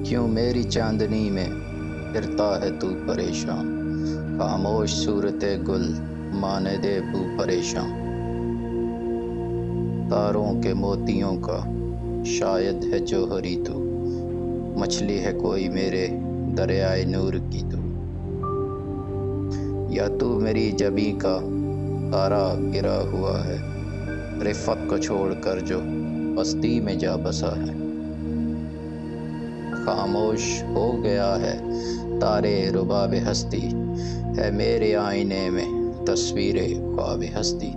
کیوں میری چاندنی میں پھرتا ہے تو پریشان، خاموش صورت گل مانے دے تو پریشان، تاروں کے موتیوں کا شاید ہے جوہری تو، مچھلی ہے کوئی میرے دریائے نور کی تو، یا تو میری جبیں کا تارا گرا ہوا ہے، رفت کو چھوڑ کر جو بستی میں جا بسا ہے، خاموش ہو گیا ہے تارے رباب ہستی، ہے میرے آئینے میں تصویر خواب ہستی،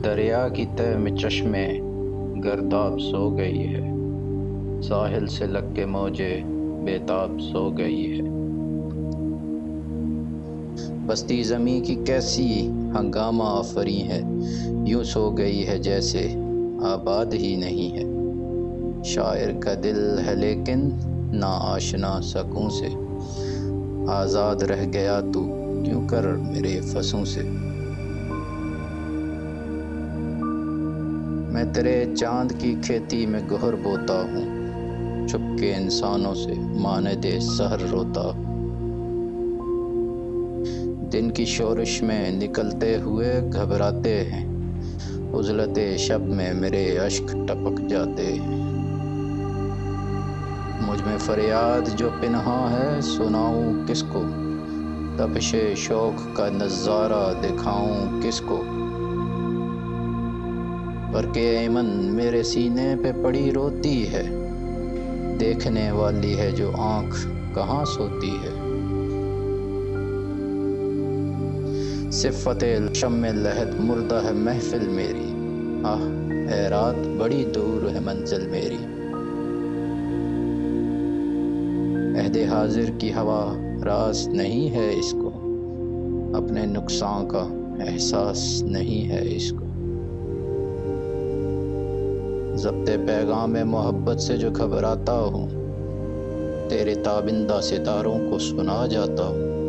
دریا کی تہ میں چشمے گرداب سو گئی ہے، ساحل سے لگ کے موجے بےتاب سو گئی ہے، بستی زمیں کی کیسی ہنگامہ آفری ہے، یوں سو گئی ہے جیسے آباد ہی نہیں ہے، شاعر کا دل ہے لیکن نا آشنا سکوں سے، آزاد رہ گیا تو کیوں کر میرے فسوں سے، میں تیرے چاند کی کھیتی میں گہر بوتا ہوں، چھپ کے انسانوں سے ماند سحر روتا ہوں، دن کی شورش میں نکلتے ہوئے گھبراتے ہیں، عزلت شب میں میرے اشک ٹپک جاتے ہیں، مجھ میں فریاد جو پنہاں ہے سناؤں کس کو، تپش شوق کا نظارہ دکھاؤں کس کو، برق ایمن میرے سینے پہ پڑی روتی ہے، دیکھنے والی ہے جو آنکھ کہاں سوتی ہے، صفت شم لہت مردہ ہے محفل میری، آہ اے رات بڑی دور ہے منزل میری، عہد حاضر کی ہوا راز نہیں ہے اس کو، اپنے نقصان کا احساس نہیں ہے اس کو، ضبط پیغام محبت سے جو گھبراتا ہوں، تیرے تابندہ ستاروں کو سنا جاتا ہوں،